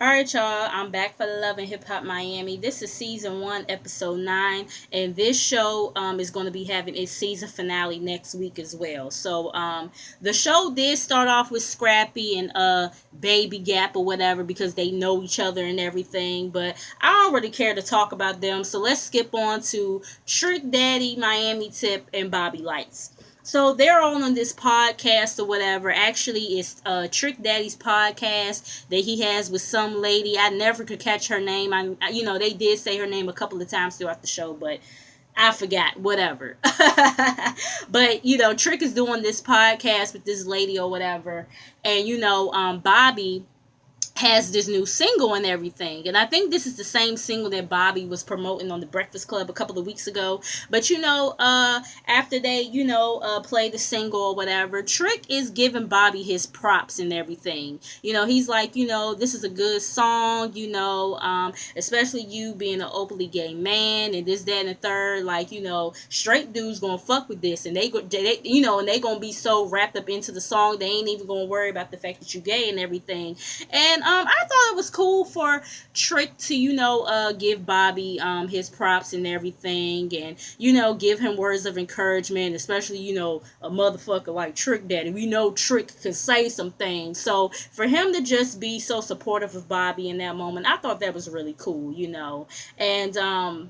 All right, y'all. I'm back for Love and Hip Hop Miami. This is season 1, episode 9, and this show is going to be having its season finale next week as well. So the show did start off with Scrappy and Baby Gap or whatever because they know each other and everything, but I don't really care to talk about them. So let's skip on to Trick Daddy, Miami Tip, and Bobby Lights. So they're all on this podcast or whatever. Actually, it's Trick Daddy's podcast that he has with some lady. I never could catch her name. They did say her name a couple of times throughout the show, but I forgot. Whatever. But Trick is doing this podcast with this lady or whatever, and Bobby has this new single and everything. And I think this is the same single that Bobby was promoting on the Breakfast Club a couple of weeks ago. But after they, play the single or whatever, Trick is giving Bobby his props and everything. He's like, this is a good song, especially you being an openly gay man and this, that, and the third. Like, straight dudes gonna fuck with this, and they and they gonna be so wrapped up into the song, they ain't even gonna worry about the fact that you gay and everything. And I thought it was cool for Trick to, give Bobby his props and everything, and give him words of encouragement, especially a motherfucker like Trick Daddy. We know Trick can say some things, so for him to just be so supportive of Bobby in that moment, I thought that was really cool, and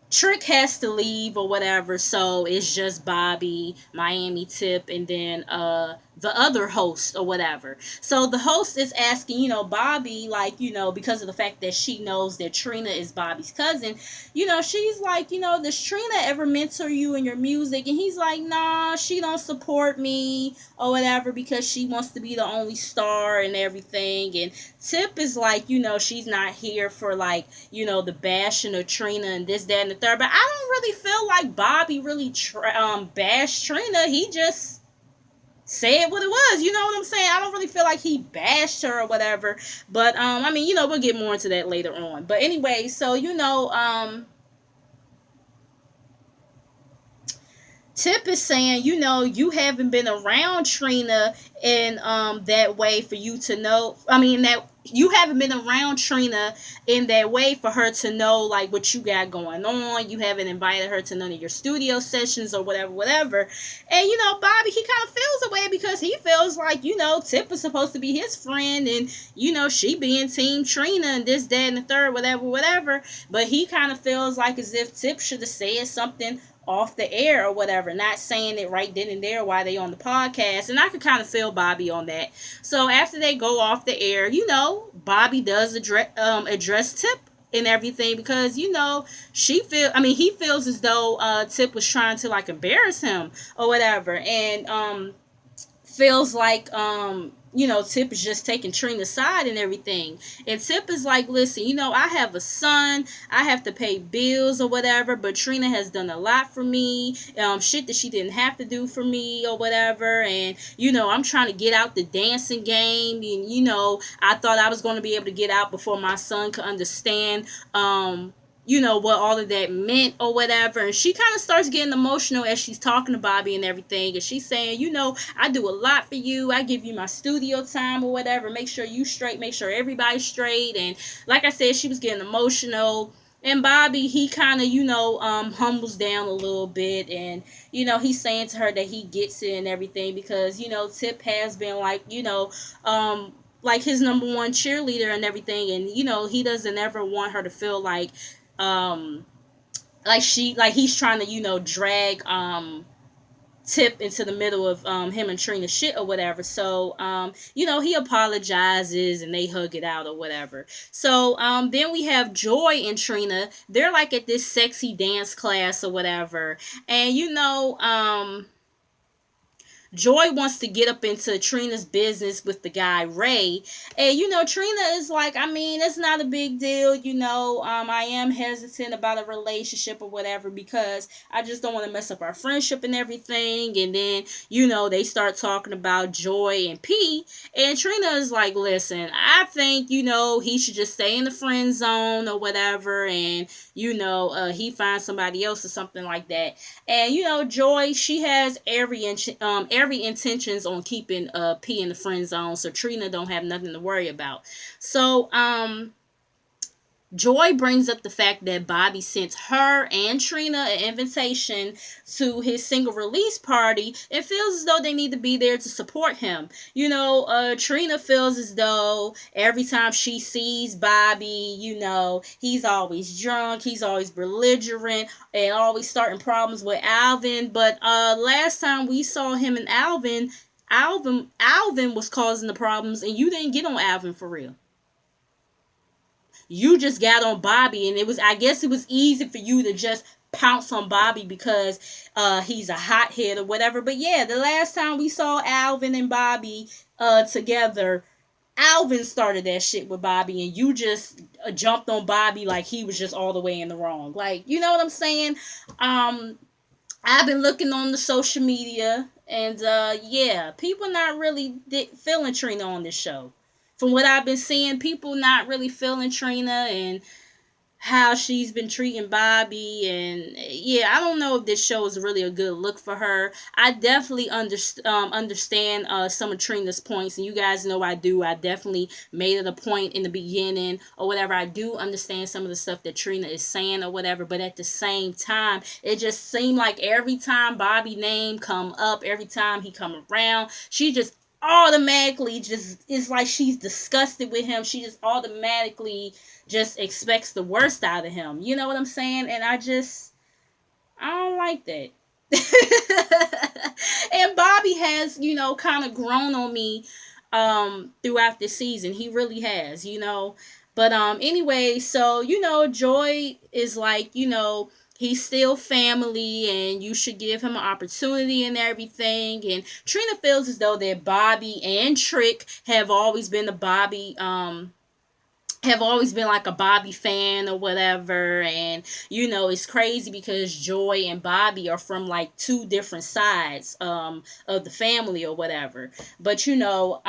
Trick has to leave or whatever, so it's just Bobby, Miami Tip, and then the other host or whatever. So the host is asking, Bobby, like, because of the fact that she knows that Trina is Bobby's cousin, she's like, does Trina ever mentor you in your music? And he's like, nah, she don't support me or whatever because she wants to be the only star and everything. And Tip is like, she's not here for like, the bashing of Trina and this, that, and the third. But I don't really feel like Bobby really bashed Trina. He just said what it was, you know what I'm saying? I don't really feel like he bashed her or whatever, but we'll get more into that later on. But anyway, so Tip is saying, you haven't been around Trina in that way for you to know. That you haven't been around Trina in that way for her to know like what you got going on. You haven't invited her to none of your studio sessions or whatever. And Bobby, he kind of feels away because he feels like Tip is supposed to be his friend, and she being Team Trina and this, that, and the third, whatever. But he kind of feels like as if Tip should have said something off the air or whatever, not saying it right then and there while they on the podcast. And I could kind of feel Bobby on that. So after they go off the air, Bobby does address Tip and everything because he feels as though Tip was trying to like embarrass him or whatever, and feels like Tip is just taking Trina's side and everything. And Tip is like, listen, I have a son, I have to pay bills or whatever, but Trina has done a lot for me, shit that she didn't have to do for me or whatever. And I'm trying to get out the dancing game, and I thought I was going to be able to get out before my son could understand what all of that meant or whatever. And she kind of starts getting emotional as she's talking to Bobby and everything. And she's saying, I do a lot for you. I give you my studio time or whatever. Make sure you straight. Make sure everybody's straight. And like I said, she was getting emotional. And Bobby, he kind of, humbles down a little bit. And, he's saying to her that he gets it and everything because, Tip has been like his number one cheerleader and everything. And, he doesn't ever want her to feel like he's trying to drag Tip into the middle of him and Trina's shit or whatever. So he apologizes and they hug it out or whatever. So then we have Joy and Trina. They're like at this sexy dance class or whatever, and Joy wants to get up into Trina's business with the guy Ray. And Trina is like, it's not a big deal, I am hesitant about a relationship or whatever because I just don't want to mess up our friendship and everything. And then they start talking about Joy and P, and Trina is like, listen, I think he should just stay in the friend zone or whatever, and he finds somebody else or something like that. And Joy, she has every every intentions on keeping P in the friend zone, so Trina don't have nothing to worry about. So Joy brings up the fact that Bobby sent her and Trina an invitation to his single release party and feels as though they need to be there to support him. Trina feels as though every time she sees Bobby, he's always drunk, he's always belligerent, and always starting problems with Alvin. But last time we saw him and Alvin was causing the problems, and you didn't get on Alvin for real. You just got on Bobby, and I guess it was easy for you to just pounce on Bobby because he's a hothead or whatever. But yeah, the last time we saw Alvin and Bobby together, Alvin started that shit with Bobby, and you just jumped on Bobby like he was just all the way in the wrong. Like, you know what I'm saying? I've been looking on the social media, and yeah, people not really feeling Trina on this show. From what I've been seeing, people not really feeling Trina and how she's been treating Bobby. And yeah, I don't know if this show is really a good look for her. I definitely understand some of Trina's points, and you guys know I do. I definitely made it a point in the beginning or whatever. I do understand some of the stuff that Trina is saying or whatever, but at the same time, it just seemed like every time Bobby name come up, every time he come around, she just automatically just, it's like she's disgusted with him. She just automatically just expects the worst out of him. You know what I'm saying? And I don't like that. And Bobby has, kind of grown on me throughout this season. He really has, But anyway, so, Joy is like, he's still family and you should give him an opportunity and everything. And Trina feels as though that Bobby and Trick have always been like a Bobby fan or whatever. And, it's crazy because Joy and Bobby are from like two different sides of the family or whatever. But, Trina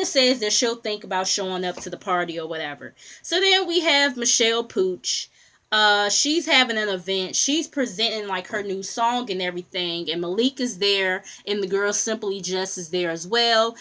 says that she'll think about showing up to the party or whatever. So then we have Michelle Puch. She's having an event. She's presenting like her new song and everything, and Malik is there, and the girl Simply Just is there as well.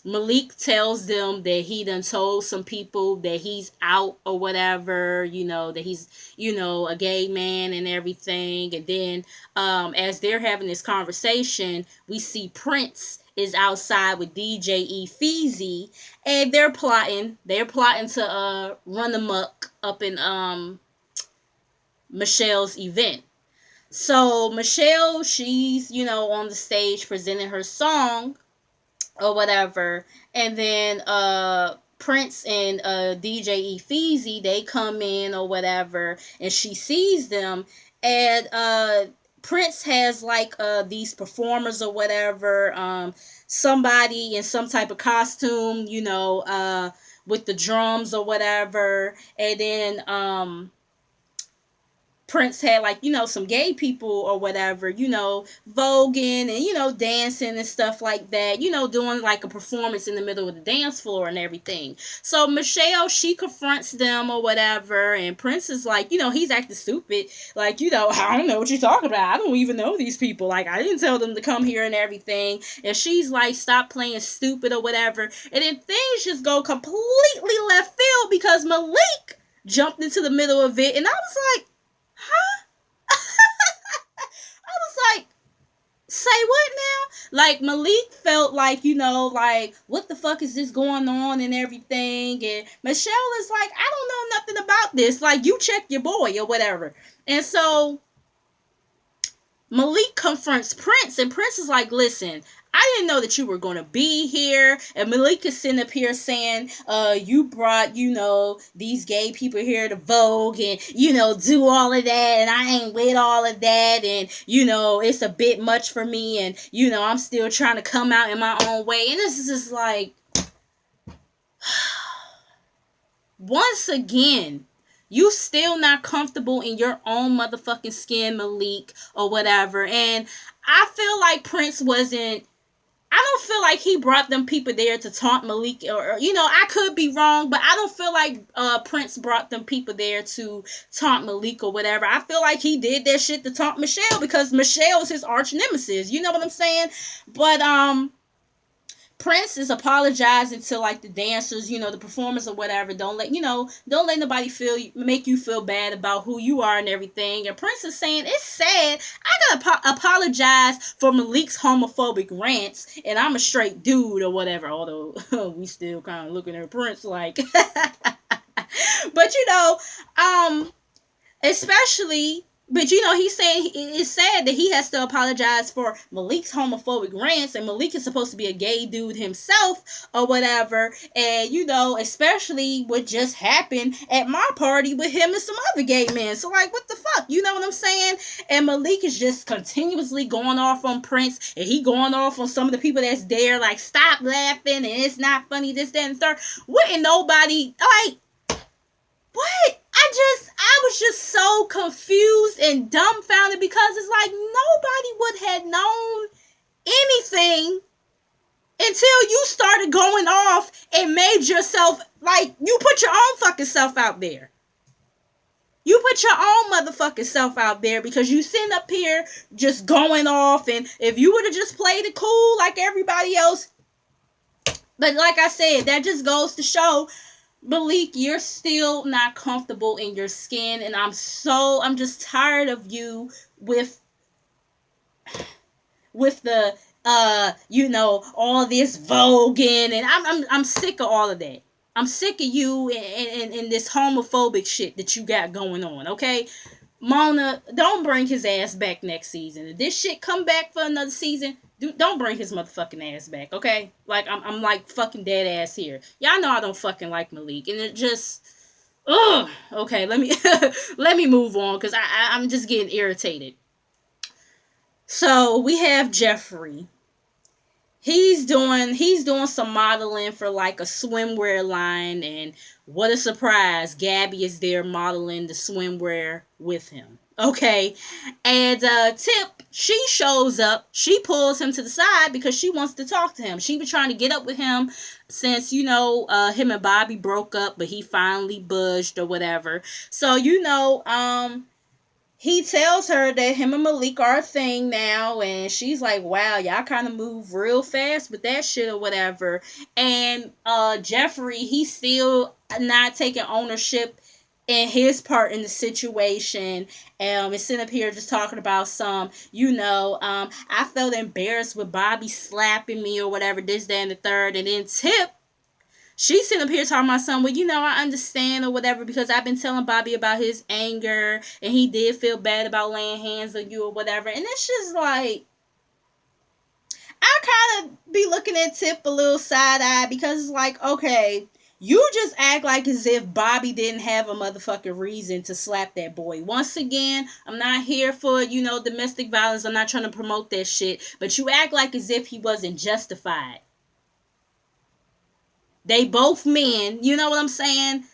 Malik tells them that he done told some people that he's out or whatever, that he's, a gay man and everything. And then as they're having this conversation, we see Prince is outside with DJ Feezy, and they're plotting to run amok up in Michelle's event. So Michelle, she's, on the stage presenting her song or whatever, and then Prince and DJ Feezy, they come in or whatever, and she sees them, and Prince has like these performers or whatever, somebody in some type of costume, with the drums or whatever, and then Prince had like, some gay people or whatever, voguing and, dancing and stuff like that, doing like a performance in the middle of the dance floor and everything. So Michelle, she confronts them or whatever, and Prince is like, he's acting stupid. Like, I don't know what you're talking about. I don't even know these people. Like, I didn't tell them to come here and everything. And she's like, stop playing stupid or whatever. And then things just go completely left field because Malik jumped into the middle of it, and I was like, huh? I was like, say what now? Like, Malik felt like, like, what the fuck is this going on and everything? And Michelle is like, I don't know nothing about this. Like, you check your boy or whatever. And so Malik confronts Prince, and Prince is like, listen, I didn't know that you were going to be here. And Malik is sitting up here saying, you brought, these gay people here to Vogue and, do all of that. And I ain't with all of that. And, it's a bit much for me. And, I'm still trying to come out in my own way. And this is just like, once again, you still not comfortable in your own motherfucking skin, Malik, or whatever. And I feel like Prince wasn't, I don't feel like he brought them people there to taunt Malik, or I could be wrong, but I don't feel like Prince brought them people there to taunt Malik or whatever. I feel like he did that shit to taunt Michelle because Michelle is his arch nemesis. You know what I'm saying? But Prince is apologizing to like the dancers, the performers or whatever. Don't let nobody make you feel bad about who you are and everything. And Prince is saying it's sad. I gotta apologize for Malik's homophobic rants, and I'm a straight dude or whatever. Although we still kind of looking at Prince like, but especially. But he's saying it's sad that he has to apologize for Malik's homophobic rants, and Malik is supposed to be a gay dude himself or whatever. And especially what just happened at my party with him and some other gay men. So like, what the fuck? You know what I'm saying? And Malik is just continuously going off on Prince, and he going off on some of the people that's there. Like, stop laughing, and it's not funny. This, that, and third. Wouldn't nobody like? What? I was just so confused and dumbfounded because it's like nobody would have known anything until you started going off and made yourself, like, you put your own fucking self out there. You put your own motherfucking self out there because you sitting up here just going off, and if you would have just played it cool like everybody else. But like I said, that just goes to show, Malik, you're still not comfortable in your skin, and I'm just tired of you with the all this voguing, and I'm sick of all of that. I'm sick of you and this homophobic shit that you got going on, okay? Mona, don't bring his ass back next season. If this shit come back for another season, don't bring his motherfucking ass back, okay? Like, I'm like fucking dead ass here. Y'all know I don't fucking like Malik, and it just, ugh. Okay, let me move on, because I'm just getting irritated. So we have Geoffrey. He's doing some modeling for like a swimwear line, and what a surprise, Gabby is there modeling the swimwear with him. Okay, and Tip, she shows up. She pulls him to the side because she wants to talk to him. She was trying to get up with him since him and Bobby broke up, but he finally budged or whatever. So he tells her that him and Malik are a thing now, and she's like, wow, y'all kind of move real fast with that shit or whatever. And Geoffrey, he's still not taking ownership in his part in the situation. And sitting up here just talking about I felt embarrassed with Bobby slapping me or whatever, this, that, and the third. And then Tip, she's sitting up here talking about something, well, I understand or whatever, because I've been telling Bobby about his anger, and he did feel bad about laying hands on you or whatever. And it's just like, I kind of be looking at Tip a little side-eye, because it's like, okay, you just act like as if Bobby didn't have a motherfucking reason to slap that boy. Once again, I'm not here for, domestic violence. I'm not trying to promote that shit. But you act like as if he wasn't justified. They both men. You know what I'm saying?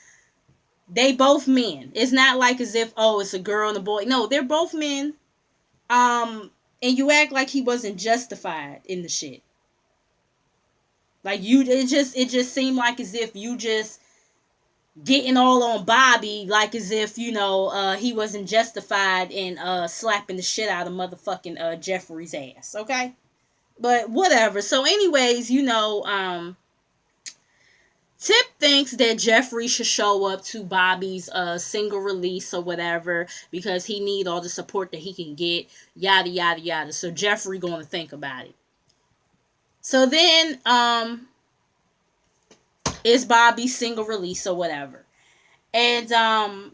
They both men. It's not like as if, it's a girl and a boy. No, they're both men. And you act like he wasn't justified in the shit. Like, it just seemed like as if you just getting all on Bobby, like as if, he wasn't justified in slapping the shit out of motherfucking Geoffrey's ass, okay? But whatever. So anyways, Tip thinks that Geoffrey should show up to Bobby's single release or whatever, because he need all the support that he can get, yada, yada, yada. So Geoffrey going to think about it. So then, it's Bobby's single release or whatever. And,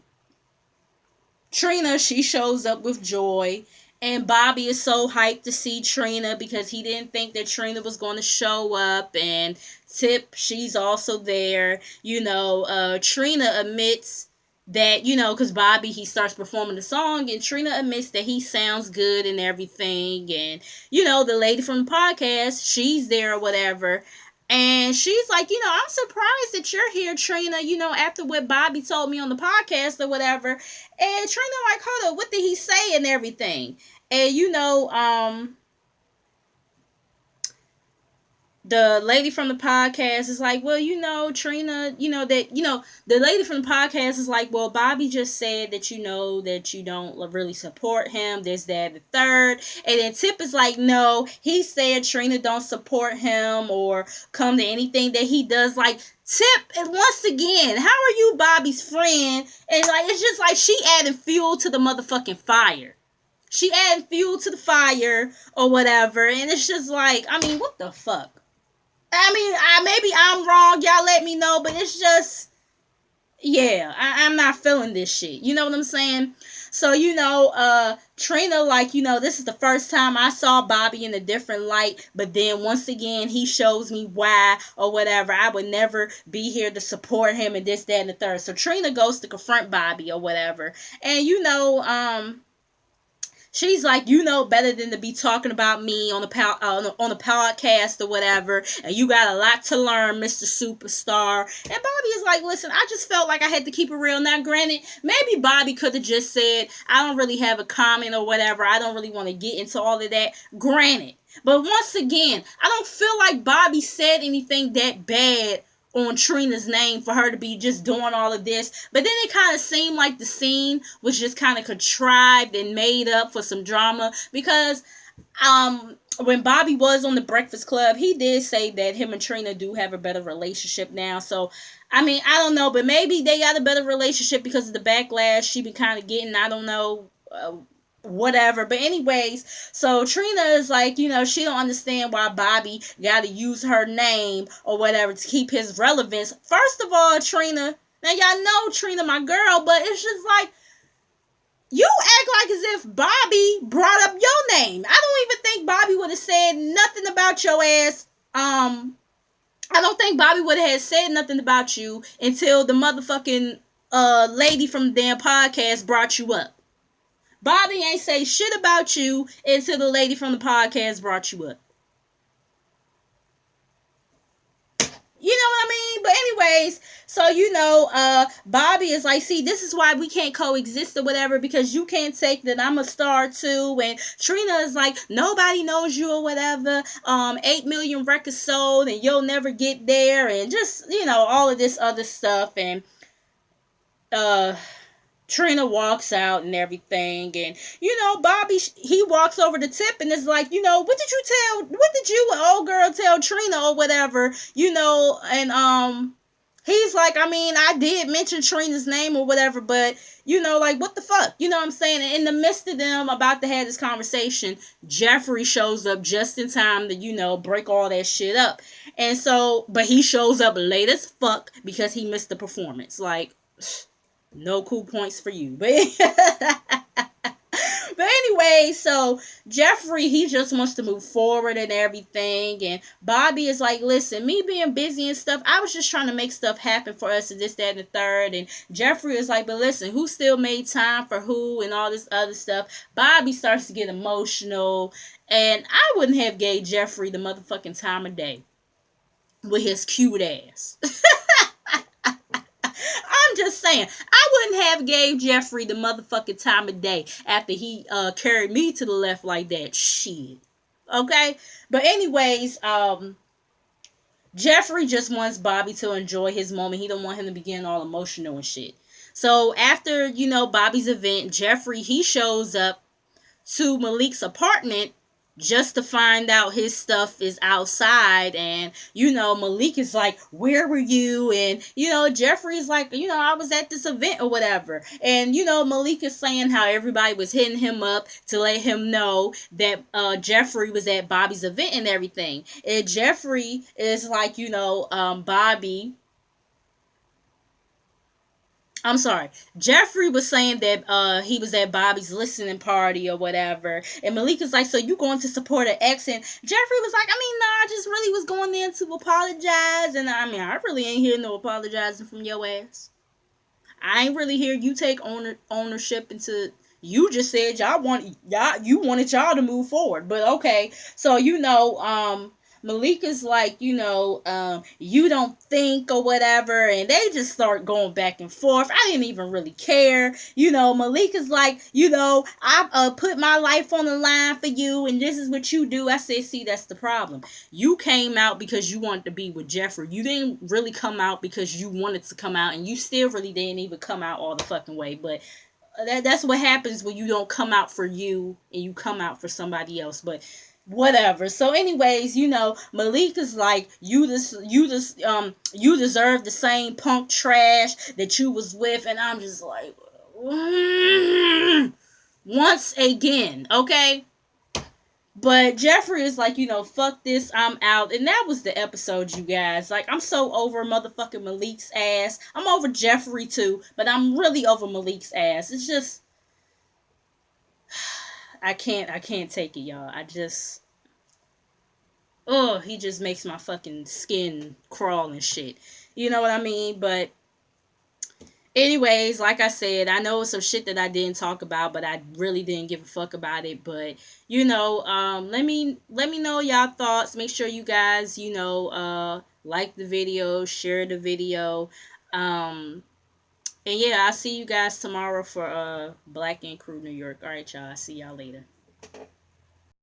Trina, she shows up with Joy. And Bobby is so hyped to see Trina because he didn't think that Trina was going to show up. And Tip, she's also there. Trina admits that, because Bobby, he starts performing the song, and Trina admits that he sounds good and everything. And, the lady from the podcast, she's there or whatever. And she's like, I'm surprised that you're here, Trina, after what Bobby told me on the podcast or whatever. And Trina like, hold up, what did he say and everything? And, the lady from the podcast is like, well, Trina, the lady from the podcast is like, well, Bobby just said that you don't really support him, this, that, the third. And then Tip is like, no, he said Trina don't support him or come to anything that he does. Like, Tip, and once again, how are you Bobby's friend? And like, it's just like she adding fuel to the motherfucking fire. She adding fuel to the fire or whatever. And it's just like, I mean, what the fuck? I mean, maybe I'm wrong. Y'all let me know, but it's just, yeah, I'm not feeling this shit. You know what I'm saying? So, Trina, like, this is the first time I saw Bobby in a different light, but then once again, he shows me why or whatever. I would never be here to support him and this, that, and the third. So, Trina goes to confront Bobby or whatever. And, she's like, you know better than to be talking about me on the podcast or whatever, and you got a lot to learn, Mr. Superstar. And Bobby is like, listen, I just felt like I had to keep it real. Now, granted, maybe Bobby could have just said, I don't really have a comment or whatever. I don't really want to get into all of that. Granted. But once again, I don't feel like Bobby said anything that bad on Trina's name for her to be just doing all of this. But then it kind of seemed like the scene was just kind of contrived and made up for some drama, because when Bobby was on the Breakfast Club, he did say that him and Trina do have a better relationship now. So I mean, I don't know, but maybe they got a better relationship because of the backlash she been kind of getting. I don't know, whatever. But anyways, so Trina is like, she don't understand why Bobby got to use her name or whatever to keep his relevance. First of all, Trina, now y'all know Trina my girl, but it's just like, you act like as if Bobby brought up your name. I don't even think Bobby would have said nothing about your ass. I don't think Bobby would have said nothing about you until the motherfucking lady from the damn podcast brought you up. Bobby ain't say shit about you until the lady from the podcast brought you up. You know what I mean? But anyways, so, Bobby is like, see, this is why we can't coexist or whatever, because you can't take that I'm a star too. And Trina is like, nobody knows you or whatever. 8 million records sold and you'll never get there. And just, all of this other stuff. And, Trina walks out and everything, and Bobby, he walks over to Tip and is like, what did you and old girl tell Trina or whatever, and he's like, I mean, I did mention Trina's name or whatever, but like, what the fuck, you know what I'm saying? And in the midst of them about to have this conversation, Geoffrey shows up just in time to break all that shit up. And so, but he shows up late as fuck because he missed the performance. Like, no cool points for you. But anyway, so Geoffrey, he just wants to move forward and everything. And Bobby is like, listen, me being busy and stuff, I was just trying to make stuff happen for us and this, that, and the third. And Geoffrey is like, but listen, who still made time for who and all this other stuff? Bobby starts to get emotional. And I wouldn't have gave Geoffrey the motherfucking time of day with his cute ass. I'm just saying, I wouldn't have gave Geoffrey the motherfucking time of day after he carried me to the left like that. Shit. Okay? But anyways, Geoffrey just wants Bobby to enjoy his moment. He don't want him to be getting all emotional and shit. So after, Bobby's event, Geoffrey, he shows up to Malik's apartment just to find out his stuff is outside. And Malik is like, where were you? And Geoffrey's like, I was at this event or whatever. And Malik is saying how everybody was hitting him up to let him know that Geoffrey was at Bobby's event and everything. And Geoffrey is like, Bobby, I'm sorry. Geoffrey was saying that he was at Bobby's listening party or whatever. And Malika's like, so you going to support an ex? And Geoffrey was like, I mean, nah, I just really was going there to apologize. And I mean, I really ain't hear no apologizing from your ass. I ain't really hear you take ownership into. You just said you wanted y'all to move forward. But okay. So, Malika's like, you don't think or whatever, and they just start going back and forth. I didn't even really care. Malika's like, I put my life on the line for you, and this is what you do. I said, see, that's the problem. You came out because you wanted to be with Geoffrey. You didn't really come out because you wanted to come out, and you still really didn't even come out all the fucking way. But that's what happens when you don't come out for you and you come out for somebody else. But whatever. So anyways, Malik is like, you deserve the same punk trash that you was with, and I'm just like, once again, okay. But Geoffrey is like, fuck this, I'm out. And that was the episode, you guys. Like, I'm so over motherfucking Malik's ass. I'm over Geoffrey too, but I'm really over Malik's ass. It's just, I can't take it, y'all. He just makes my fucking skin crawl and shit. You know what I mean? But anyways, like I said, I know it's some shit that I didn't talk about, but I really didn't give a fuck about it. But let me know y'all thoughts. Make sure you guys, like the video, share the video. And yeah, I'll see you guys tomorrow for Black Ink Crew New York. All right, y'all. See y'all later.